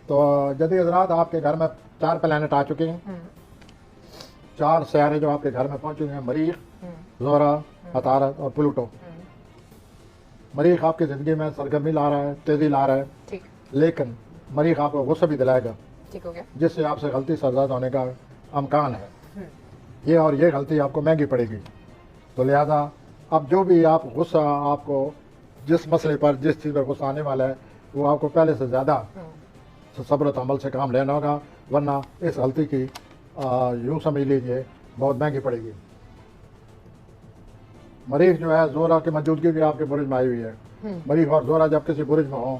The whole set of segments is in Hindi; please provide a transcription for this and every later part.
तो जदीद हज़रात आपके घर में 4 प्लैनेट आ चुके हैं, 4 सियारे जो आपके घर में पहुंच चुके हैं, मरीख, ज़ोहरा, अतारत और प्लूटो। मरीख आपकी ज़िंदगी में सरगर्मी ला रहा है, तेज़ी ला रहा है, ठीक, लेकिन मरीख आपको गुस्सा भी दिलाएगा, ठीक हो गया। जिससे आपसे गलती सरजद होने का अमकान है। ये और ये गलती आपको महंगी पड़ेगी। तो लिहाजा अब जो भी आप गुस्सा, आपको जिस मसले पर, जिस चीज़ पर गुस्सा आने वाला है, वो आपको पहले से ज़्यादा सब्र और अमल से काम लेना होगा, वरना इस गलती की यूँ समझ लीजिए बहुत महंगी पड़ेगी। मरीख जो है, ज़ोहरा की मौजूदगी भी आपके बुर्ज में आई हुई है। मरीख और ज़ोहरा जब किसी बुर्ज में हों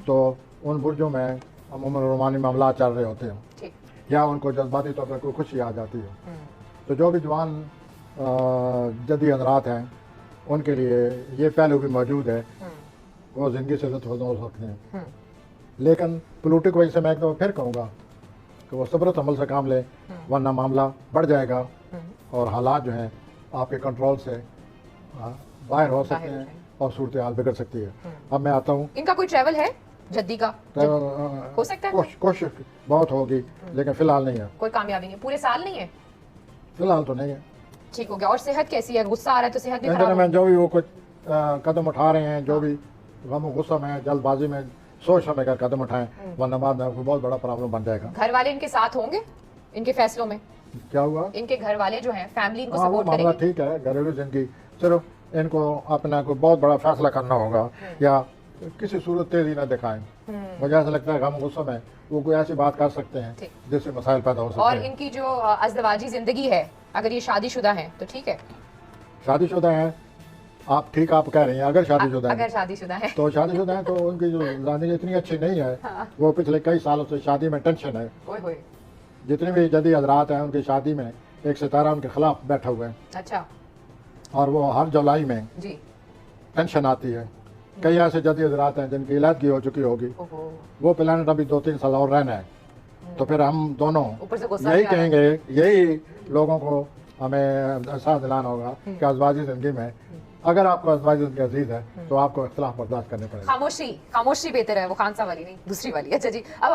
तो उन बुर्जों में अमूमन रूमानी मामला चल रहे होते हैं, ठीक, या उनको जज्बाती तौर पर कोई खुशी आ जाती है। तो जो भी जवान जदी हज़रात हैं, उनके लिए ये पहलू भी मौजूद है, वो ज़िंदगी से लुत्फ़ हो सकते हैं। लेकिन पोलिटिक वजह से मैं एक दफ़ा फिर कहूँगा कि वो सब्र अमल से काम ले, वरना मामला बढ़ जाएगा और हालात जो हैं आपके कंट्रोल से बाहर हो सकते हैं और सूरत हाल बिगड़ सकती है। अब मैं आता हूँ, इनका कोई ट्रैवल है जद्दी का? हो सकता है, कोशिश बहुत होगी, लेकिन फ़िलहाल नहीं है। कोई कामयाबी नहीं, पूरे साल नहीं है? फ़िलहाल तो नहीं है। ठीक हो गया। और सेहत कैसी है? गुस्सा आ रहा है तो सेहत भी खराब में जो भी वो कुछ कदम उठा रहे हैं, जो भी गम गुस्सा में, जल्दबाजी में सोच समझ कर कदम उठाएं, वरना बाद में आपको बहुत बड़ा प्रॉब्लम बन जाएगा। घर वाले इनके साथ होंगे इनके फैसलों में? क्या हुआ? इनके घर वाले जो हैं, फैमिली इनको हाँ, वो सपोर्ट मामला करेगी? ठीक है, घरेलू जिंदगी, सिर्फ इनको अपना कोई बहुत बड़ा फैसला करना होगा, या किसी सूरत तेजी न दिखाएं। मुझे ऐसा लगता है गम गुस्सा में वो कोई ऐसी बात कर सकते हैं जिससे मसाइल पैदा हो सकते और हैं। इनकी जो अज़दवाजी जिंदगी है, अगर ये शादीशुदा हैं तो ठीक है? शादीशुदा हैं आप, ठीक आप कह रही हैं, अगर शादीशुदा अगर हैं शादीशुदा है तो शादीशुदा हैं तो उनकी जो जिंदगी इतनी अच्छी नहीं है। वो पिछले कई सालों से शादी में टेंशन है। ओए होए, जितने भी जदी हज़रात हैं उनकी शादी में एक सितारा उनके खिलाफ बैठा हुआ है, अच्छा और वो हर जुलाई में जी, टेंशन आती है। कई ऐसे जदी हज़रात हैं जिनकी इलाजगी हो चुकी होगी, ओहो, वो प्लानट अभी 2-3 साल और रहना है। तो फिर हम दोनों ऊपर से गुस्सा यही भी आ रहा है। कहेंगे, यही लोगों को हमें एहसास दिलाना होगा कि अज़वाजी ज़िंदगी में अगर आपको अज़वाजी ज़िंदगी अजीज़ है तो आपको इख्तिलाफ बर्दाश्त करने पड़ेगा। खामोशी, खामोशी बेहतर है, वो खान साहब वाली नहीं, दूसरी वाली। अच्छा जी, अब